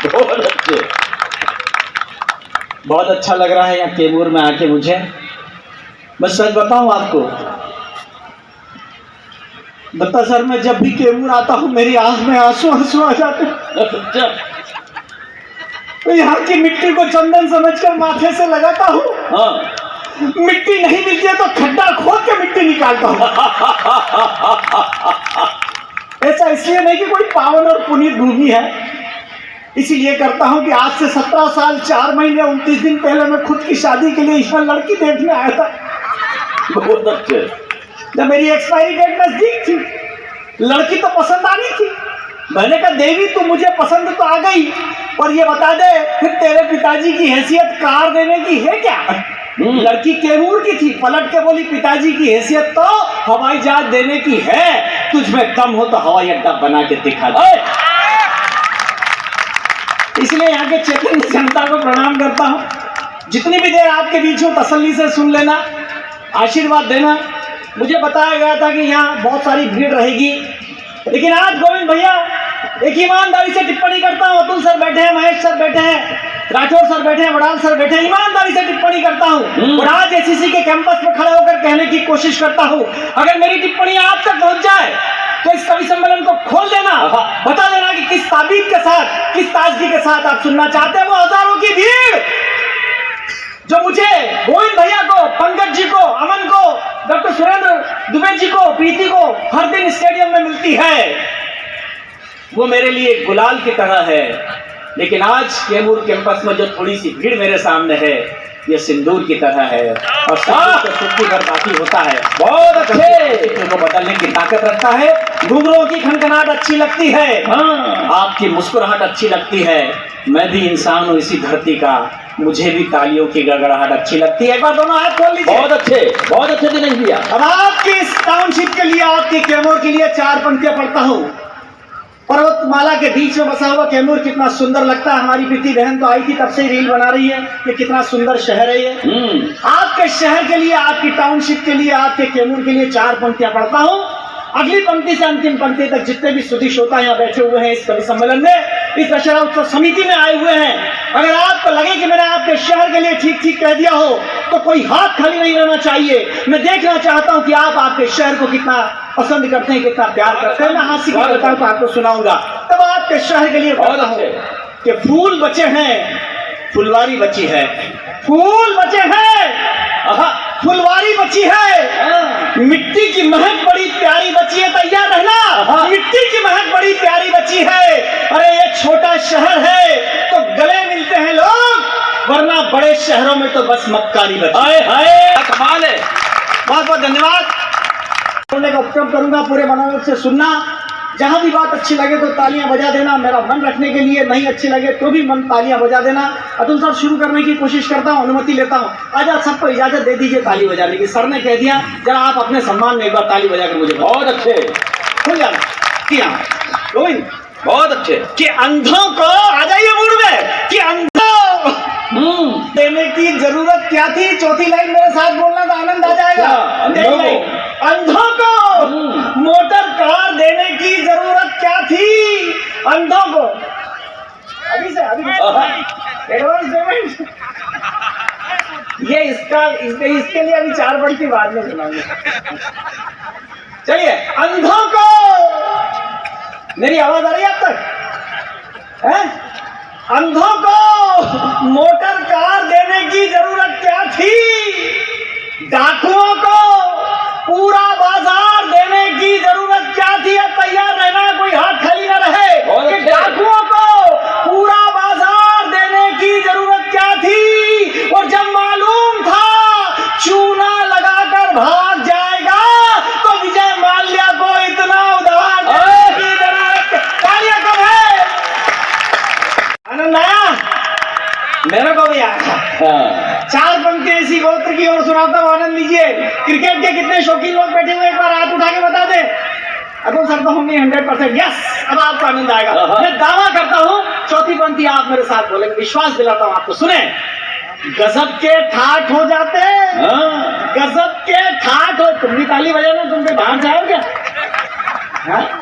बहुत अच्छे। बहुत अच्छा लग रहा है यहाँ कैमूर में आके मुझे। मैं सच बताऊं आपको, बता सर, मैं जब भी कैमूर आता हूँ मेरी आंख में आंसू आंसू आ जाते हैं। अच्छा। तो यहाँ की मिट्टी को चंदन समझकर माथे से लगाता हूँ। हाँ। मिट्टी नहीं मिलती है तो खड्डा खोद के मिट्टी निकालता हूँ। ऐसा इसलिए नहीं कि कोई पावन और पुनीत भूमि है, इसीलिए करता हूँ कि आज से 17 साल 4 महीने 29 दिन पहले मैं खुद की शादी के लिए यहाँ लड़की देखने आया था। बहुत अच्छे। जब मेरी एक्सपायरी डेट नजदीक थी, लड़की तो पसंद आ गई थी। मैंने कहा देवी तू मुझे पसंद तो आ गई, और ये बता दे फिर तेरे पिताजी की हैसियत कार देने की है क्या? लड़की कैमूर की थी, पलट के बोली पिताजी की हैसियत तो हवाई जहाज देने की है, तुझ में दम हो तो हवाई अड्डा बना के दिखा दे। इसलिए यहाँ के चैतन्य जनता को प्रणाम करता हूँ। जितनी भी देर आपके बीच में तसल्ली से सुन लेना, आशीर्वाद देना। मुझे बताया गया था कि यहाँ बहुत सारी भीड़ रहेगी, लेकिन आज गोविंद भैया एक ईमानदारी से टिप्पणी करता हूँ। अतुल सर बैठे हैं, महेश सर बैठे हैं, राठौर सर बैठे हैं, बड़ाल सर बैठे हैं, ईमानदारी से टिप्पणी करता हूँ और आज एसीसी के कैंपस में खड़े होकर कहने की कोशिश करता हूँ, अगर मेरी टिप्पणी आप तक पहुंच जाए तो इस कवि सम्मेलन को खोल देना, बता देना कि किस ताबीब के साथ, किस ताजगी के साथ आप सुनना चाहते हैं। वो हजारों की भीड़ जो मुझे, गोविंद भैया को, पंकज जी को, अमन को, डॉक्टर सुरेंद्र दुबे जी को, प्रीति को हर दिन स्टेडियम में मिलती है, वो मेरे लिए गुलाल की तरह है। लेकिन आज कैमूर कैंपस में जो थोड़ी सी भीड़ मेरे सामने है, ये सिंदूर की तरह है और सुखी भर बाकी होता है। बहुत अच्छे को बदलने की ताकत रखता है। घुंघरूओं की खनखनाहट अच्छी लगती है, आपकी मुस्कुराहट अच्छी लगती है। मैं भी इंसान हूँ इसी धरती का, मुझे भी तालियों की गड़गड़ाहट अच्छी लगती है। एक बार दोनों हाथ खोल लीजिए। बहुत अच्छे दिनेश भैया। अब आपकी इस टाउनशिप के लिए, आपके कैमूर के लिए 4 पंक्तियां पढ़ता हूँ। पर्वतमाला के बीच में बसा हुआ कैमूर कितना सुंदर लगता है। हमारी प्रीति बहन तो आई थी, तब से रील बना रही है कि कितना सुंदर शहर है ये। आपके शहर के लिए, आपकी टाउनशिप के लिए, आपके कैमूर के लिए 4 पंक्तियां पढ़ता हूँ। अगली पंक्ति से अंतिम पंक्ति तक जितने भी स्तुति श्रोता यहाँ बैठे हुए हैं इस कवि सम्मेलन में, इस दशहरा उत्सव समिति में आए हुए हैं, अगर आपको लगे कि मैंने आपके शहर के लिए ठीक ठीक कह दिया हो तो कोई हाथ खाली नहीं रहना चाहिए। मैं देखना चाहता हूं कि आप आपके शहर को कितना पसंद करते हैं, कितना प्यार करते हैं। मैं हास्य की बताऊं तो आपको सुनाऊंगा। तब आपके शहर के लिए कहता हूं कि फूल बचे हैं, फुलवारी बची है। फूल बचे हैं, फुलवारी बची है, मिट्टी की महक बड़ी प्यारी बची है। तैयार रहना, मिट्टी की महक बड़ी प्यारी बची है। अरे ये छोटा शहर है तो गले मिलते हैं लोग, वरना बड़े शहरों में तो बस मक्कारी बची। हाय हाय, कमाल है। बहुत बहुत धन्यवाद। बोलने का उपक्रम करूंगा, पूरे मनोयोग से सुनना। जहां भी बात अच्छी लगे तो तालियां बजा देना, मेरा मन रखने के लिए। नहीं अच्छी लगे तो भी मन तालियां बजा देना। अतुल साहब शुरू करने की कोशिश करता हूं, अनुमति लेता हूं। आज आप सबको इजाजत दे दीजिए ताली बजाने की। सर ने कह दिया, जरा आप अपने सम्मान में एक बार ताली बजाकर मुझे। बहुत अच्छे। खुल जाना किया गोविंद, बहुत अच्छे। कि अंधों को, आ जाइए मूड में, कि अंधों देने की जरूरत क्या थी। चौथी लाइन मेरे साथ बोलना तो आनंद आ जाएगा। अंधों को मोटर कार देने की जरूरत क्या थी। अंधों को अभी एडवांस पेमेंट, ये इसके लिए अभी 4 पंक्ति बाद में सुनाऊंगा। चलिए, अंधों को, मेरी आवाज आ रही है आप तक? है? अंधों को मोटर कार देने की जरूरत क्या थी। डाकुओं को पूरा बाजार देने की जरूरत क्या थी। अब तैयार रहना, कोई हाथ खाली ना रहे। कि डाकुओं को पूरा बाजार देने की जरूरत क्या थी। और जब मालूम था चूना लगाकर भाग जाएगा तो विजय माल्या को इतना उधार देने की जरूरत। तालियां कब है? आनंद आया? मेरे को भी आया। 4 पंक्ति ऐसी गोत्र की और सुनाता हूं, आनंद लीजिए। क्रिकेट के कितने शौकीन लोग बैठे हुए, एक बार हाथ उठा के बता दे। अतुल सर तो होंगे 100%। यस, अब आपको आनंद आएगा। मैं दावा करता हूं चौथी पंक्ति आप मेरे साथ बोलेंगे, विश्वास दिलाता हूं आपको। सुने, गजब के ठाठ हो जाते, गजब के ठाठ हो। तुम भी ताली बजाना, तुम भी बाहर जाओ क्या?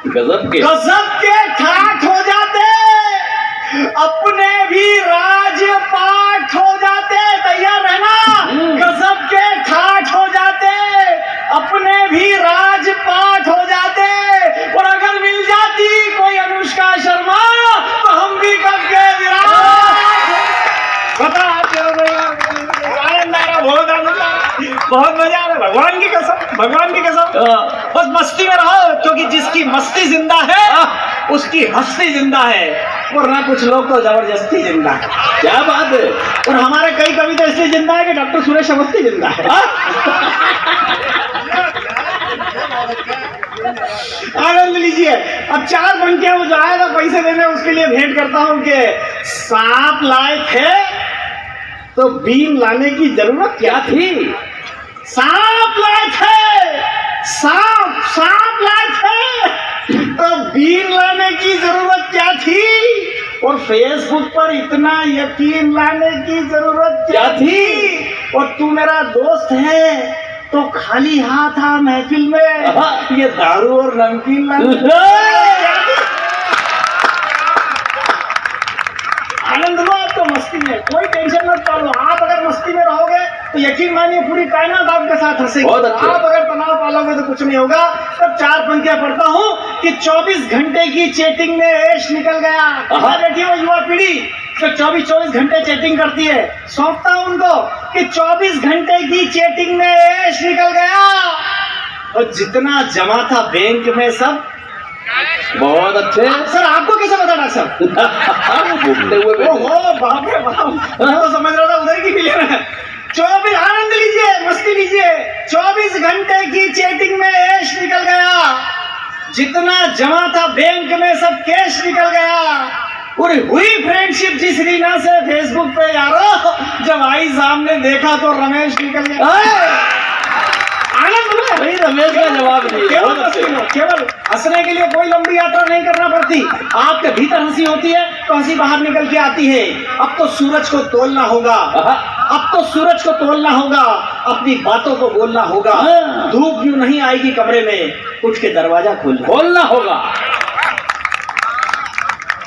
गजब के ठाठ हो जाते, अपने भगवान की कसम, हाँ। बस मस्ती में रहो, क्योंकि जिसकी मस्ती जिंदा है उसकी हस्ती जिंदा है, वरना कुछ लोग तो जबरदस्ती जिंदा है। क्या बात है। और हमारे कई कवि तो इसलिए जिंदा है कि डॉक्टर सुरेश अवस्थी जिंदा है। आनंद लीजिए। अब 4 पंक्तियां वो जो आएगा पैसे देने उसके लिए भेंट करता हूं कि सांप लायक है तो बीन लाने की जरूरत क्या थी। सांप लायक है, सांप लायक है तो बीन लाने की जरूरत क्या थी। और फेसबुक पर इतना यकीन लाने की जरूरत क्या थी। और तू मेरा दोस्त है तो खाली हाथ आ महफिल में ये दारू और नमकीन लाने। आनंद लो आप तो मस्ती में, कोई टेंशन मत पालो। आप अगर मस्ती में रहोगे तो यकीन मानिए पूरी कायनात आपके साथ हंसेगी। बहुत अच्छे। आप अगर तनाव पालोगे तो कुछ नहीं होगा। तब 4 पंक्तियां पढ़ता हूँ कि 24 घंटे की चैटिंग में ऐश निकल गया। कहाँ बैठी हो युवा पीढ़ी जो 24 घंटे चैटिंग करती है, सौंपता हूं उनको कि 24 घंटे की चैटिंग में ऐश निकल गया और जितना जमा था बैंक में सब। बहुत अच्छे। सर आपको कैसे पता डॉक्टर साहब? घूमते हुए बैठे। ओहो बाप रे बाप, मैं तो समझ रहा था उधर की फिल्म है। 24 आनंद लीजिए, मस्ती लीजिए। 24 घंटे की चैटिंग में ऐश निकल गया, जितना जमा था बैंक में सब कैश निकल गया। और हुई फ्रेंडशिप जिस रीना से फेसबुक पे यारो, जब आई सामने देखा तो रमेश निकल गया। आनंद लो भाई रमेश का जवाब नहीं। केवल मस्ती लो, केवल हंसने के लिए कोई लंबी यात्रा नहीं करना पड़ती। आपके भीतर हंसी होती है तो हंसी बाहर निकल के आती है। अब तो सूरज को तोलना होगा, अब तो सूरज को तोलना होगा, अपनी बातों को बोलना होगा। धूप यूं नहीं आएगी कमरे में, उठ के दरवाजा खोलना होगा।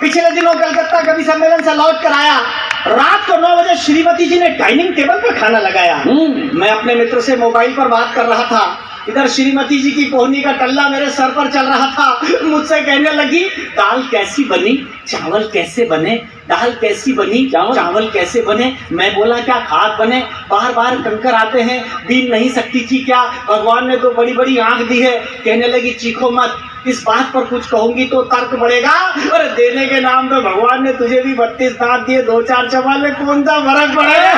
पिछले दिनों कलकत्ता कवि सम्मेलन से लौट कर आया। रात को 9 बजे श्रीमती जी ने डाइनिंग टेबल पर खाना लगाया। मैं अपने मित्र से मोबाइल पर बात कर रहा था, इधर श्रीमती जी की कोहनी का टल्ला मेरे सर पर चल रहा था। मुझसे कहने लगी, दाल कैसी बनी, चावल कैसे बने, दाल कैसी बनी, चावल कैसे बने। मैं बोला क्या खाद बने, बार बार कंकर आते हैं, बीन नहीं सकती थी क्या, भगवान ने तो बड़ी बड़ी आंख दी है। कहने लगी चीखो मत, इस बात पर कुछ कहूंगी तो तर्क बढ़ेगा। अरे देने के नाम पे भगवान ने तुझे भी 32 दांत दिए, 2-4 चबाल में कौन सा फर्क पड़ेगा।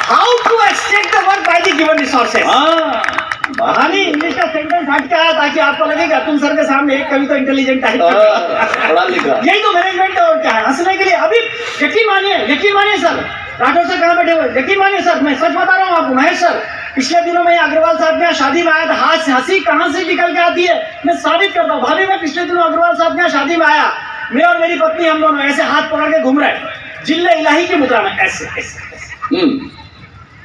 How to extract the work by the given resources. बहानी इंग्लिश का सेंटेंस हट के आया ताकि आपको लगे कि अतुल सर के सामने एक कवि तो इंटेलिजेंट है। पढ़ा लिखा। यही तो मैनेजमेंट है और क्या है, हंसने के लिए। अभी यकीन मानिए सर, राठौर सर कहाँ बैठे हुए, यकीन मानिए सर, मैं सच बता रहा हूँ आपको महेश सर, पिछले दिनों में अग्रवाल साहब के यहाँ शादी में आया था। हाथ से हंसी कहाँ से निकल के आती है, मैं साबित करता हूँ। भाभी मैं पिछले दिनों अग्रवाल साहब के यहाँ शादी में आया, मैं और मेरी पत्नी हम दोनों ऐसे हाथ पकड़ के घूम रहे, जिल्ले इलाही की मुद्रा में ऐसे ऐसे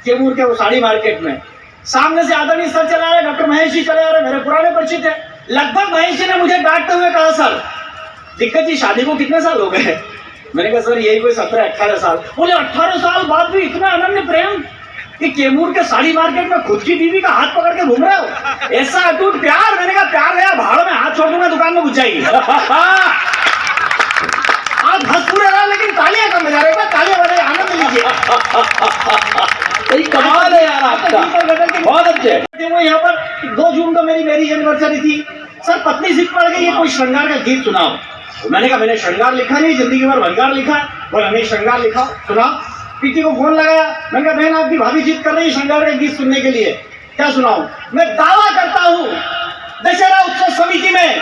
कैमूर के वो साड़ी मार्केट में। सामने से आदरणीय सर चला रहे, डॉक्टर महेश जी चले आ रहे, मेरे पुराने परिचित है। लगभग महेश जी ने मुझे डांटते हुए कहा, सर दिक्कत जी शादी को कितने साल हो गए। मैंने कहा सर यही कोई 17-18 साल। बोले 18 साल बाद भी इतना अनन्य प्रेम कि कैमूर के साड़ी मार्केट में खुद की बीवी का हाथ पकड़ के घूम रहे हो, ऐसा अटूट प्यार। मैंने कहा प्यार गया भाड़ में, हाथ छोड़ दूंगा दुकान में घुस जाएगी। आप हंस पूरे रहा लेकिन तालियां कम बजा रहे हो, तालियां बजाए, आनंद लीजिए। कमाल है यार आपका, बहुत अच्छे। वो यहाँ पर 2 जून को मेरी मैरिज एनिवर्सरी थी। सर पत्नी जिद पड़ गई, ये कोई श्रृंगार का गीत सुनाओ। मैंने कहा मैंने श्रृंगार लिखा नहीं, जिंदगी भर भंगार लिखा। बोला नहीं श्रृंगार लिखा, सुनाओ। पीटी को फोन लगाया, मैंने कहा बहन आपकी भाभी जिद कर रही है श्रृंगार का गीत सुनने के लिए, क्या सुनाऊं। मैं दावा करता हूँ दशहरा उत्सव समिति में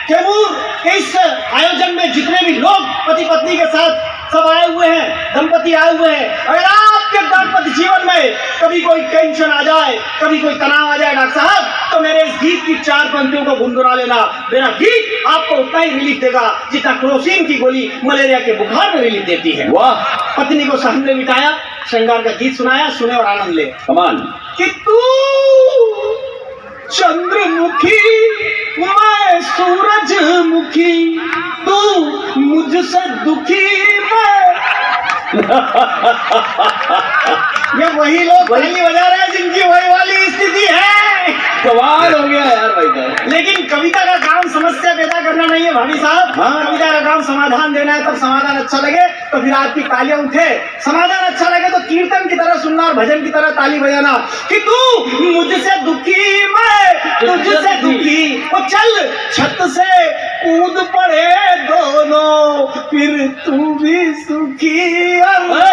कैमूर के इस आयोजन में जितने भी लोग पति पत्नी के साथ सब आए हुए हैं, दंपति आए हुए हैं, अगर आपके दाम्पत्य जीवन में कभी कोई टेंशन आ जाए, कभी कोई तनाव आ जाए डॉक्टर साहब, तो मेरे इस गीत की 4 पंक्तियों को गुनगुना लेना। मेरा गीत आपको उतना ही रिलीफ देगा जितना क्रोसिन की गोली मलेरिया के बुखार में रिलीफ देती है। वाह। पत्नी को सहन में बिठाया, श्रृंगार का गीत सुनाया, सुने और आनंद ले। कमाल। कि तू चंद्रमुखी मैं सूरजमुखी, तू मुझसे दुखी मैं। ये वही लोग ताली बजा रहे हैं जिनकी वही वाली स्थिति है। कमाल हो गया यार भाई का। लेकिन कविता का काम समस्या पैदा करना नहीं है भाभी साहब, हाँ। कविता का काम समाधान देना है, तब समाधान अच्छा लगे तो फिर आपकी तालियां उठे, समाधान अच्छा लगे तो कीर्तन की तरह सुनना और भजन की तरह ताली बजाना कि तू मुझसे दुखी मैं तुझसे दुखी, वो चल छत से कूद पड़े दोनों, फिर तू भी सुखी और मैं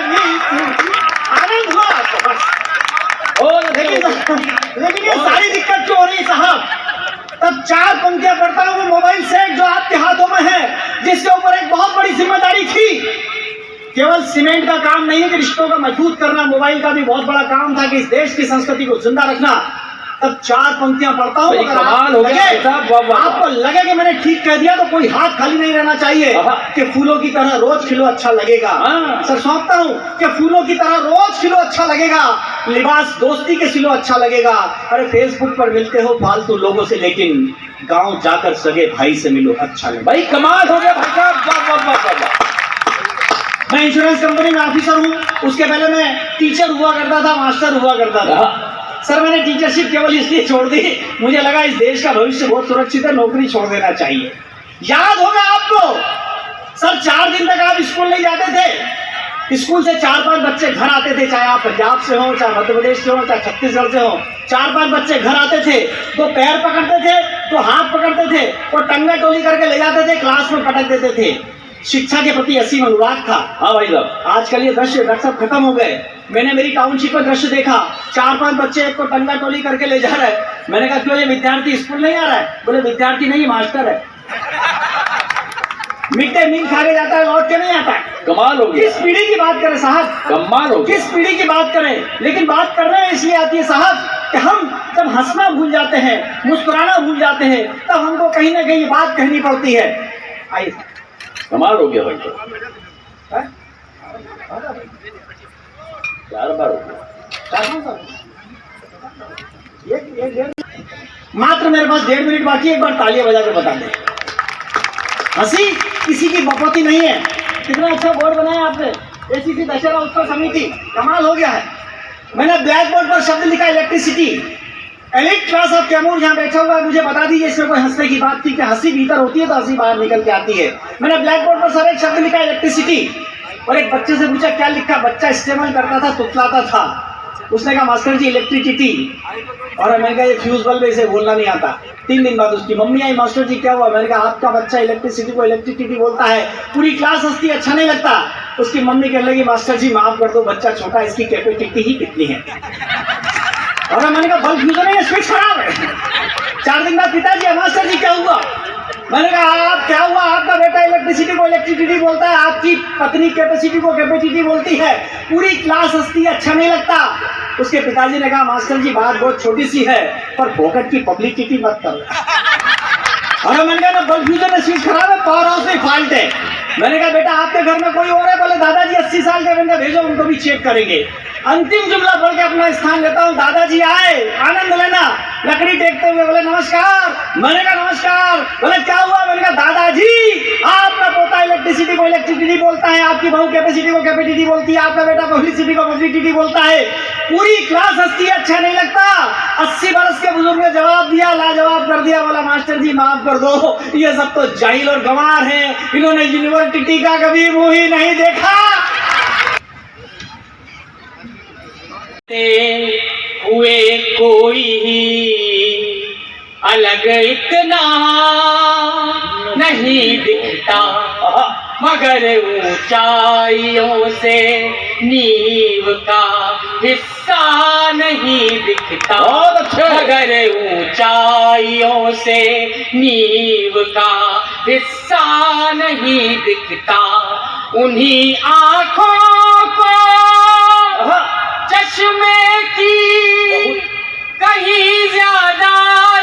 भी सुखी। आनंद हुआ आपको बस। लेकिन ये सारी दिक्कत क्यों हो रही साहब? तब 4 पंक्तियां पढ़ता हूँ, वो मोबाइल सेट जो आपके हाथों में है, जिसके ऊपर एक बहुत बड़ी जिम्मेदारी थी। केवल सीमेंट का काम नहीं है कि रिश्तों को मजबूत करना, मोबाइल का भी बहुत बड़ा काम था कि इस देश की संस्कृति को जिंदा रखना। तब 4 पंक्तियां पढ़ता हूँ, अगर आपको लगे कि मैंने ठीक कह दिया तो कोई हाथ खाली नहीं रहना चाहिए कि फूलों की तरह रोज खिलो अच्छा लगेगा। सर सौंपता हूँ कि फूलों की तरह रोज खिलो अच्छा लगेगा, लिबास दोस्ती के सिलो अच्छा लगेगा। अरे फेसबुक पर मिलते हो फालतू लोगों से, लेकिन गांव जाकर सगे भाई से मिलो अच्छा लगेगा। भाई कमाल हो गया भाई साहब। मैं इंश्योरेंस कंपनी में ऑफिसर हूँ, उसके पहले मैं टीचर हुआ करता था, मास्टर हुआ करता था। सर मैंने टीचरशिप केवल इसलिए छोड़ दी, मुझे लगा इस देश का भविष्य बहुत सुरक्षित है, नौकरी छोड़ देना चाहिए। याद होगा आपको सर, 4 दिन तक आप स्कूल नहीं जाते थे, स्कूल से 4-5 बच्चे घर आते थे, चाहे आप पंजाब से हो, चाहे मध्य प्रदेश से हो, चाहे छत्तीसगढ़ से हो। 4-5 बच्चे घर आते थे, तो पैर पकड़ते थे, तो हाथ पकड़ते थे, और टंगा टोली करके ले जाते थे, क्लास में पटक देते थे। शिक्षा के प्रति असीम अनुराग था। हाँ भाई साहब, आजकल ये दृश्य सब खत्म हो गए। मैंने मेरी टाउनशिप में दृश्य देखा, 4-5 बच्चे एक को टंगा टोली करके ले जा रहे हैं। मैंने कहा क्यों, ये विद्यार्थी स्कूल नहीं आ रहा है? बोले विद्यार्थी नहीं, मास्टर है। मिड डे मील खा के जाता है, लौट के नहीं आता है। कमाल हो गया। किस पीढ़ी की बात करें साहब, कमाल हो गया। किस पीढ़ी की बात करें? लेकिन बात कर रहे हैं इसलिए आती है साहब कि हम जब हंसना भूल जाते हैं, मुस्कुराना भूल जाते हैं, तब हमको कहीं ना कहीं बात कहनी पड़ती है। आइए, कमाल हो गया भाई साहब, 4 बार हो गया। मात्र मेरे पास 1.5 मिनट बाकी है, एक बार तालियां बजा के बता दें। हंसी किसी की बपौती नहीं है। कितना अच्छा बोर्ड बनाया आपने, एसीसी दशहरा उत्सव समिति, कमाल हो गया है। मैंने ब्लैक बोर्ड पर शब्द लिखा electricity. Elite class of Kaimur जहाँ बैठा हुआ है, मुझे बता दीजिए इसमें कोई हंसने की बात थी कि हंसी भीतर होती है तो हंसी बाहर निकल के आती है। मैंने ब्लैक बोर्ड पर सर एक शब्द लिखा इलेक्ट्रिसिटी, और एक बच्चे से पूछा क्या लिखा? बच्चा इस्तेमाल करता था, तुतलाता था। उसने कहा मास्टर जी इलेक्ट्रिसिटी, और मैंने कहा ये फ्यूज बल्ब, इसे बोलना नहीं आता। 3 दिन बाद उसकी मम्मी आई, मास्टर जी क्या हुआ? मैंने कहा आपका बच्चा इलेक्ट्रिसिटी को इलेक्ट्रिसिटी बोलता है। पूरी क्लास हंसती, अच्छा नहीं लगता। उसकी मम्मी कहने लगी मास्टर जी माफ कर दो, बच्चा छोटा, इसकी कैपेसिटी ही कितनी है। और मैंने कहा बल्ब फ्यूज नहीं है, स्विच खराब है। 4 दिन बाद पिताजी, मास्टर जी क्या हुआ? मैंने कहा आप क्या हुआ? आपका बेटा इलेक्ट्रिसिटी को इलेक्ट्रिसिटी बोलता है, आपकी पत्नी कैपेसिटी को कैपेसिटी बोलती है। पूरी क्लास हंसती है, अच्छा नहीं लगता। उसके पिताजी ने कहा मास्टर जी बात बहुत छोटी सी है, पर फोकट की पब्लिसिटी मत करो। और मैंने कहा ना बल्ब फ्यूजर में स्विच खराब है, पावर हाउस में फॉल्ट है। मैंने कहा बेटा आपके घर में कोई और है? बोले दादाजी 80 साल के, मैंने भेजो उनको भी चेक करेंगे। अंतिम जुमला पढ़ के अपना स्थान लेता हूँ। दादाजी आए, आनंद लेना, लकड़ी टेकते हुए बोले नमस्कार। मैंने कहा नमस्कार। बोले क्या हुआ? मैंने कहा दादाजी आपका पोता इलेक्ट्रिसिटी को इलेक्ट्रिसिटी बोलता है, आपकी बहू कैपेसिटी को कैपेसिटी बोलती है, आपका बेटा पब्लिसिटी को पब्लिसिटी बोलता है। पूरी क्लास हंसती है, अच्छा नहीं लगता। 80 बरस के बुजुर्ग ने जवाब दिया, लाजवाब कर दिया। बोला मास्टर जी माफ कर दो, ये सब तो जाहिल और गंवार हैं, इन्होंने यूनिवर्सिटी का कभी मुंह ही नहीं देखा। हुए कोई अलग इतना नहीं दिखता, मगर ऊंचाइयों से नींव का हिस्सा नहीं दिखता। बहुत अच्छे। मगर ऊंचाइयों से नींव का हिस्सा नहीं दिखता। उन्हीं आँखों को चश्मे की कहीं ज्यादा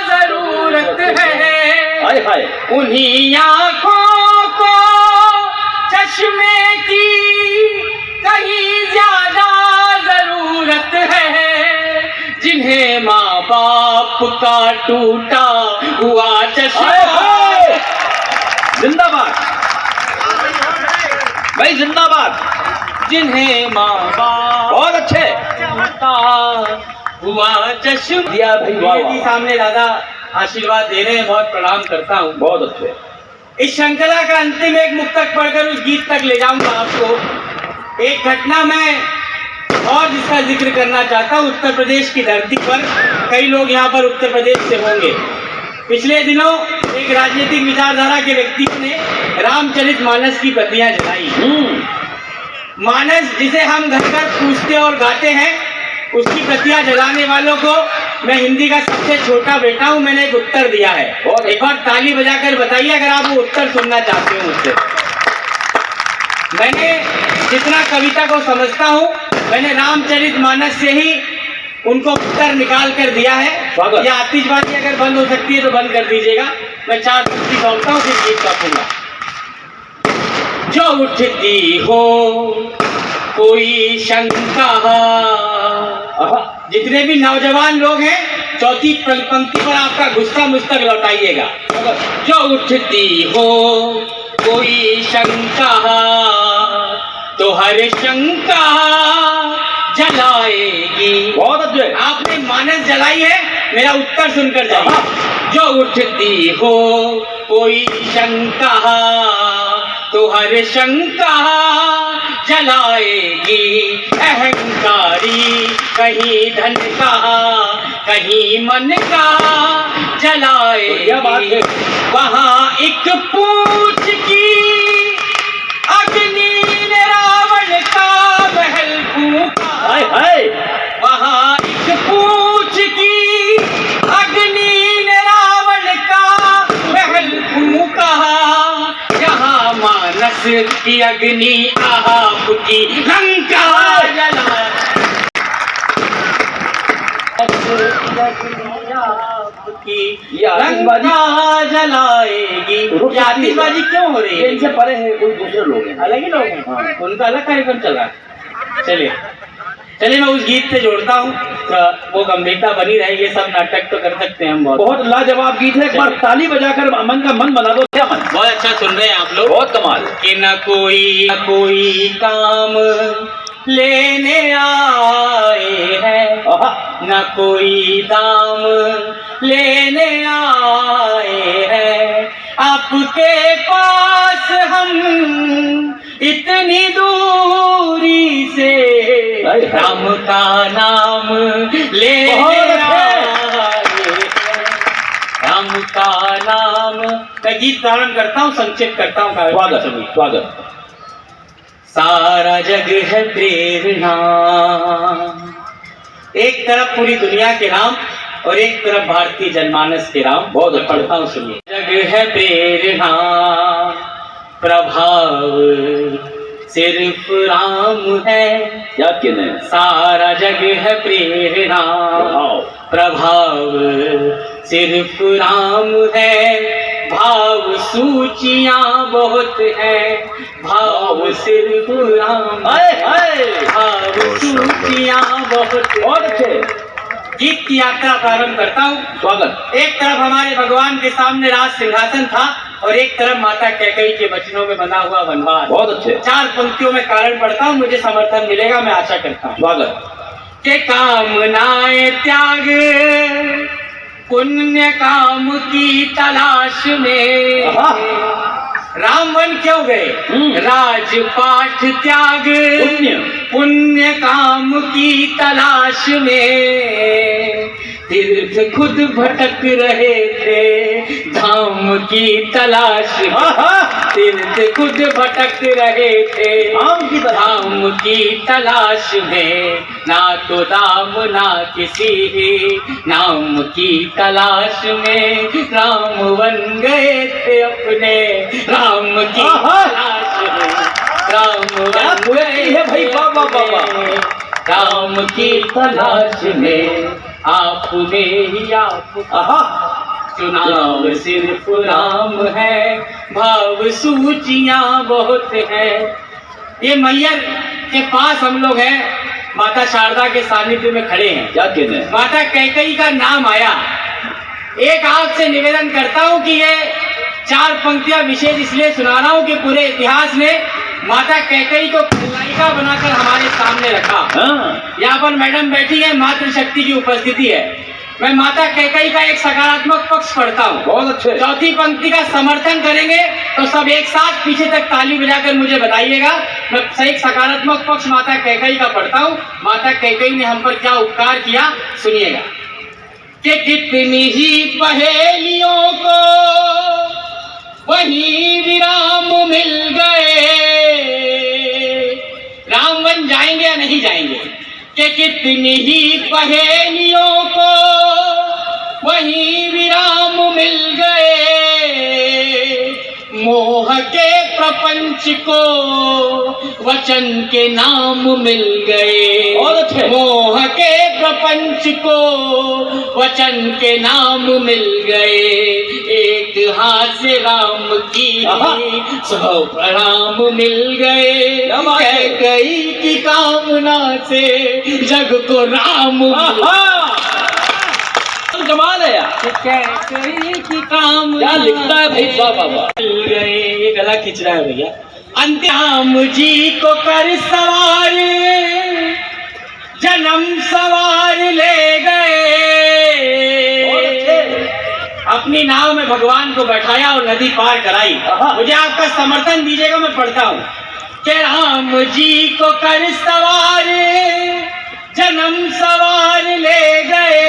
जरूरत है। हाय हाय। उन्हीं आँखों को चश्मे की कहीं ज्यादा जरूरत है, जिन्हें माँ बाप का टूटा हुआ चश्मा। जिंदाबाद भाई, जिंदाबाद। जिन्हें माँ बाप बहुत अच्छे। टूटा हुआ चश्मा दिया भाई, वाह, वाह। सामने दादा आशीर्वाद दे रहे हैं, बहुत प्रणाम करता हूँ। बहुत अच्छे। इस श्रृंखला का अंतिम एक मुक्तक पढ़कर उस गीत तक ले जाऊंगा आपको। एक घटना मैं और जिसका जिक्र करना चाहता हूँ, उत्तर प्रदेश की धरती पर, कई लोग यहाँ पर उत्तर प्रदेश से होंगे। पिछले दिनों एक राजनीतिक विचारधारा के व्यक्ति ने रामचरितमानस की प्रतियां जलाई। मानस जिसे हम घर घर पूछते और गाते हैं, उसकी प्रतियां जलाने वालों को मैं हिंदी का सबसे छोटा बेटा हूं, मैंने एक उत्तर दिया है। और एक बार ताली बजाकर बताइए अगर आप वो उत्तर सुनना चाहते हो मुझसे। मैंने जितना कविता को समझता हूं, मैंने रामचरितमानस से ही उनको उत्तर निकाल कर दिया है। या आतिशबाजी अगर बंद हो सकती है तो बंद कर दीजिएगा। मैं 4 पंक्ति बोलता हूँ, फिर गीत गाऊंगा। जो उठती हो कोई शंका, जितने भी नौजवान लोग हैं, चौथी पंक्ति पर आपका गुस्सा मुझ तक लौटाइएगा। जो उठती हो कोई शंका, तो हर शंका जलाएगी। बहुत अच्छे, आपने मानस जलाई है, मेरा उत्तर सुनकर जाइए। जो उठती हो कोई शंका, तो हर शंका जलाएगी। अहंकारी कहीं धन का कहीं मन का जलाएगी। वहाँ एक पूछ की अग्नि ने रावण का महल फूंका। वहाँ एक पूछ की अग्नि ने रावण का महल फूंका। यहाँ मानस की अग्नि आपकी लंका जला। लंका जलाएगी। आतिशबाजी क्यों हो रही है? इनसे परे है कोई दूसरे लोग हैं, अलग ही लोग हैं। हाँ। उनका अलग कार्यक्रम चल रहा है। चलिए मैं उस गीत से जोड़ता हूँ, तो वो गंभीरता बनी रहेगी। सब नाटक तो कर सकते हैं हम। बहुत लाजवाब गीत है। एक बार ताली बजाकर अमन का मन बना दो। क्या मन? बहुत अच्छा सुन रहे हैं आप लोग, बहुत कमाल। कि न कोई काम लेने आए हैं, न कोई दाम लेने आए हैं। आपके पास हम इतनी दूरी से राम का नाम लेने आए हैं। राम का नाम। मैं गीत प्रारंभ करता हूँ, संक्षेप करता हूँ। स्वागत। सारा जग है प्रेरणा। एक तरफ पूरी दुनिया के राम और एक तरफ भारतीय जनमानस के राम। बहुत पढ़ता हूँ, सुनिए। जग है प्रेरणा, प्रभाव सिर्फ राम है। क्या कहने? सारा जग है प्रेरणा, प्रभाव सिर्फ राम है। भाव सूचियां बहुत है, भाव सिर्फ राम है। भाव सूचियां बहुत है। गीत की यात्रा प्रारंभ करता हूँ। स्वागत। एक तरफ हमारे भगवान के सामने राज सिंहासन था और एक तरफ माता कैकेयी के वचनों में बना हुआ वनवास। बहुत अच्छे। 4 पंक्तियों में कारण पढ़ता हूँ, मुझे समर्थन मिलेगा, मैं आशा करता हूँ। स्वागत। के कामनाएं त्याग पुण्य काम की तलाश में। राम वन क्यों गए? राजपाट त्याग पुण्य काम की तलाश में। तीर्थ खुद भटक रहे थे धाम की तलाश में। तीर्थ खुद भटक रहे थे धाम की तलाश में। ना तो दाम ना किसी नाम की तलाश में। राम बन गए थे अपने राम की तलाश में। राम बन गए भाई, बाबा बाबा। राम की तलाश में आप में ही आप। चुनाव सिर्फ राम है, भाव सूचियां बहुत है। ये मैयर के पास हम लोग हैं, माता शारदा के सानिध्य में खड़े हैं। क्या कहते हैं? माता कैकेयी का नाम आया। एक आपसे निवेदन करता हूं कि ये 4 पंक्तियां विशेष इसलिए सुना रहा हूं कि पूरे इतिहास में माता कैकेयी को खलनायिका बनाकर हमारे सामने रखा। यहाँ पर मैडम बैठी है, मातृशक्ति की उपस्थिति है। मैं माता कैकेयी का एक सकारात्मक पक्ष पढ़ता हूँ। बहुत अच्छे। चौथी पंक्ति का समर्थन करेंगे तो सब एक साथ पीछे तक ताली बजाकर मुझे बताइएगा। मैं एक सकारात्मक पक्ष माता कैकेयी का पढ़ता हूँ। माता कैकेयी ने हम पर क्या उपकार किया, सुनिएगा। कि कितनी ही पहेलियों को वहीं विराम मिल गए। राम वन जाएंगे या नहीं जाएंगे? कि कितनी ही पहेलियों को वहीं विराम मिल गए। मोह के प्रपंच को वचन के नाम मिल गए। बहुत अच्छे। मोह के प्रपंच को वचन के नाम मिल गए। एक हाथ से राम की 100 प्रणाम मिल गए। कैकेयी की कामना से जग को राम कमाल है यार। कैकेयी की कामना क्या लिखता है भाई साहब बाबा। मिल गए। ये गला खिंच रहा है भैया। अंत्याम जी को कर सवार जन्म सवार ले गए। अपनी नाव में भगवान को बैठाया और नदी पार कराई। मुझे आपका समर्थन दीजिएगा, मैं पढ़ता हूँ कि राम जी को कर सवार जन्म सवार ले गए।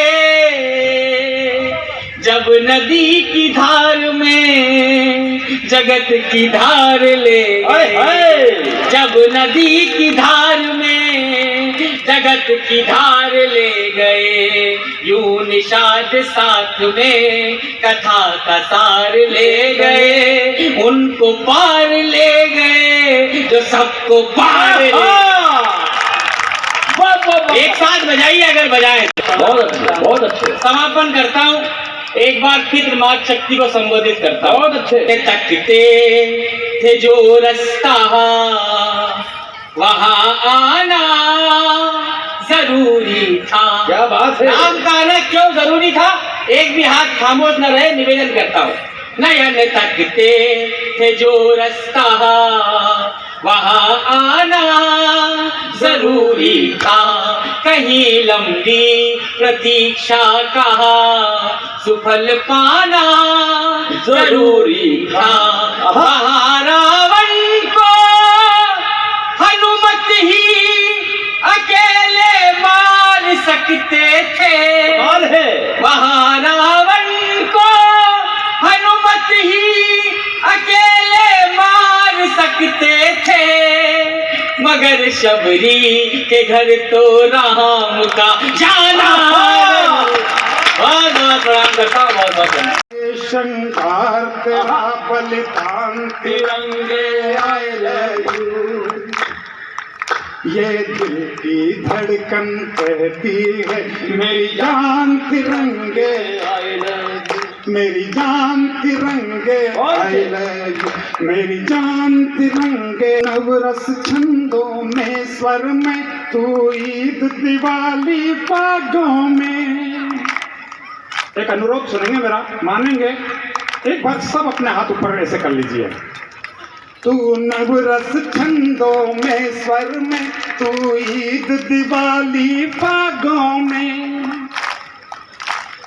जब नदी की धार में जगत की धार ले गए। जब नदी की धार में जगत की धार ले गए। यूं निषाद साथ में कथा का सार ले गए। उनको पार ले गए जो सबको पार ले। एक साथ बजाइए अगर बजाएं। बहुत अच्छे, बहुत अच्छे। समापन करता हूँ। एक बार फिर मात शक्ति को संबोधित करता हूँ। बहुत अच्छे। तकते थे जो रास्ता वहाँ आना जरूरी था। क्या बात है। नाम का आना क्यों जरूरी था? एक भी हाथ खामोश न रहे, निवेदन करता हूँ। नयन तकते थे जो रास्ता वहाँ आना जरूरी था। कहीं लंबी प्रतीक्षा कहा सुफल पाना जरूरी था। वहाँ रावण को हनुमत ही अकेले मार सकते थे। वहाँ रावण को हनुमत ही अकेले मार सकते थे। मगर शबरी के घर तो राम का जाना। बहुत बहुत प्रणाम करता हूँ। बहुत बहुत शंकर तेरा बलिदान तिरंगे आए ये दिल की धड़कन कहती है मेरी जान तिरंगे आए मेरी जान तिरंगे आए मेरी जान तिरंगे। नवरस छंदों में स्वर में तू ईद दिवाली बागों में। एक अनुरोध सुनेंगे मेरा, मानेंगे? एक बार सब अपने हाथ ऊपर ऐसे कर लीजिए। तू नवरस छंदों में स्वर में तू ईद दिवाली बागों में।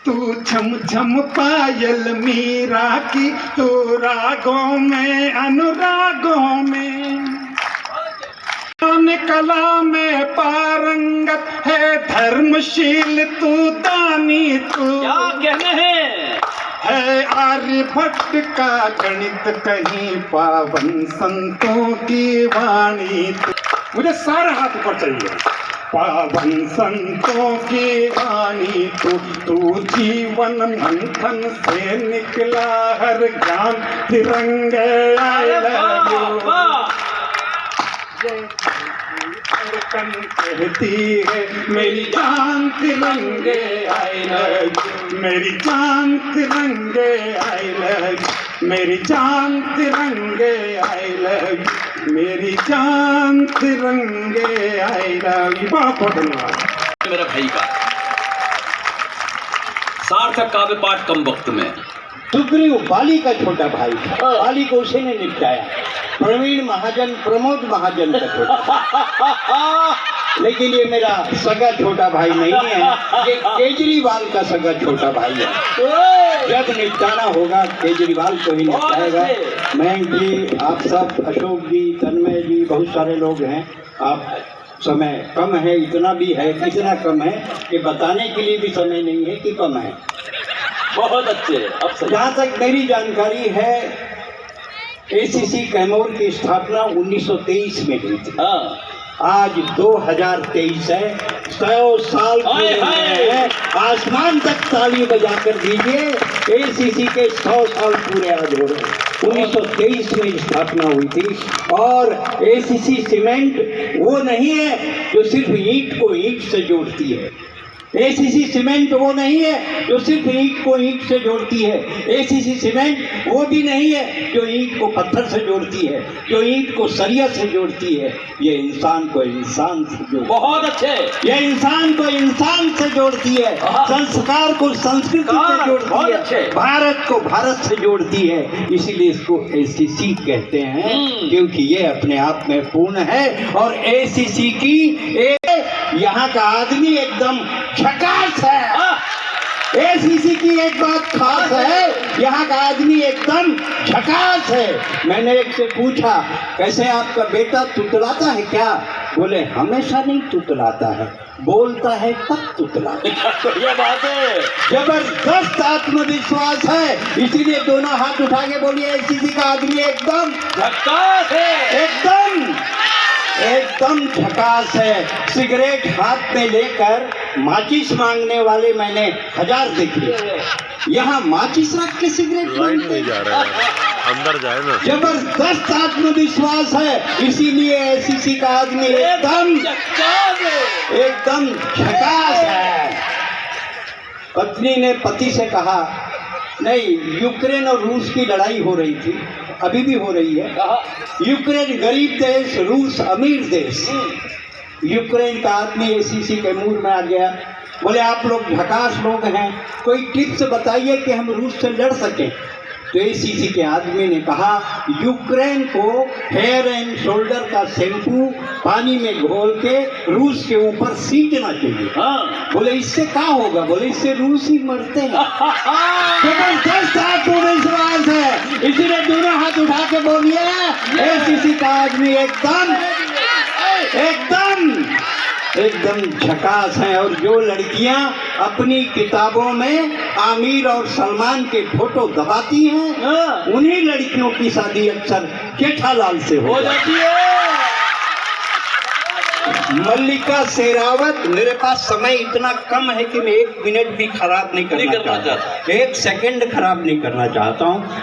तू छम छम पायल मीरा की तू रागों में अनुरागों में। कला में पारंगत है धर्मशील तू दानी तू। क्या कहने हैं? है आर्यभट्ट का गणित कहीं पावन संतों की वाणी तू। मुझे सारे हाथ ऊपर चाहिए। पावन संतों की वाणी तू जीवन मंथन से निकला हर ज्ञान तिरंगे कहती है मेरी जान तिरंगे आई लव मेरी जान तिरंगे आई लव मेरी जान तिरंगे आई लव मेरी जान तिरंगे आई लव। बहुत बहुत धन्यवाद मेरा भाई का सार्थक काव्य पाठ कम वक्त में। सुग्रीव बाली का छोटा भाई था, बाली को उसी ने निपटाया। प्रवीण महाजन प्रमोद महाजन का छोटा लेकिन ये मेरा सगा छोटा भाई नहीं है, ये केजरीवाल का सगा छोटा भाई है। जब निपटाना होगा केजरीवाल को ही निपटाएगा। मयंक जी, आप सब, अशोक जी, तन्मय जी, बहुत सारे लोग हैं। आप समय कम है, इतना भी है, कितना कम है कि बताने के लिए भी समय नहीं है कि कम है। बहुत अच्छे। अब सही। जहाँ तक मेरी जानकारी है, एसीसी कैमूर की स्थापना 1923 में हुई थी। हाँ। आज 2023 है, 100 साल पूरे हुए हैं। आसमान तक ताली बजाकर दीजिए, एसीसी के 100 साल पूरे आज हो रहे हैं। 1923 में स्थापना हुई थी। और एसीसी सीमेंट वो नहीं है जो सिर्फ ईंट को ईंट से जोड़ती है। एसीसी सीमेंट वो नहीं है जो सिर्फ ईंट को ईंट से जोड़ती है। एसीसी सीमेंट वो भी नहीं है जो ईंट को पत्थर से जोड़ती है, जो ईंट को सरिया से जोड़ती है। ये इंसान को इंसान से जोड़ती है। बहुत अच्छे। ये इंसान को इंसान से जोड़ती है, संस्कार को संस्कृति से जोड़ती है, भारत को भारत से जोड़ती है। इसीलिए इसको एसीसी कहते हैं, क्योंकि ये अपने आप में पूर्ण है। और एसीसी की यहाँ का आदमी एकदम झकास है। एसीसी की एक बात खास है, यहाँ का आदमी एकदम झकास है। मैंने एक से पूछा, कैसे आपका बेटा तुतलाता है क्या? बोले हमेशा नहीं तुतलाता है, बोलता है तब तुतलाता है। ये बात है। जबरदस्त आत्मविश्वास है, इसीलिए दोनों हाथ उठा के बोलिए, एसीसी का आदमी एकदम झकास है। एकदम झकास है। सिगरेट हाथ में लेकर माचिस मांगने वाले मैंने 1000 देखे। यहाँ माचिस रख के सिगरेट मांगते जा रहा है, अंदर जाए ना। जबरदस्त आत्मविश्वास है, इसीलिए एसीसी का आदमी एकदम झकास है। पत्नी ने पति से कहा, नहीं, यूक्रेन और रूस की लड़ाई हो रही थी, अभी भी हो रही है। यूक्रेन गरीब देश, रूस अमीर देश। यूक्रेन का आदमी एसीसी कैमूर में आ गया। बोले आप लोग झकास लोग हैं, कोई टिप्स बताइए कि हम रूस से लड़ सकें। तो एसीसी के आदमी ने कहा, यूक्रेन को हेयर एंड शोल्डर का शैम्पू पानी में घोल के रूस के ऊपर सींचना चाहिए। हाँ। बोले इससे क्या होगा? बोले इससे रूस ही मरते हैं। जबरदस्त आत्मविश्वास है, इसीलिए दोनों हाथ उठा के बोलिए, एसीसी का आदमी एकदम झकास है। और जो लड़कियां अपनी किताबों में आमिर और सलमान के फोटो दबाती हैं, उन्हीं लड़कियों की शादी अक्सर जेठालाल से हो जाती है। मल्लिका शेरावत, मेरे पास समय इतना कम है कि मैं 1 मिनट भी खराब नहीं करना चाहता, 1 सेकंड खराब नहीं करना चाहता हूँ।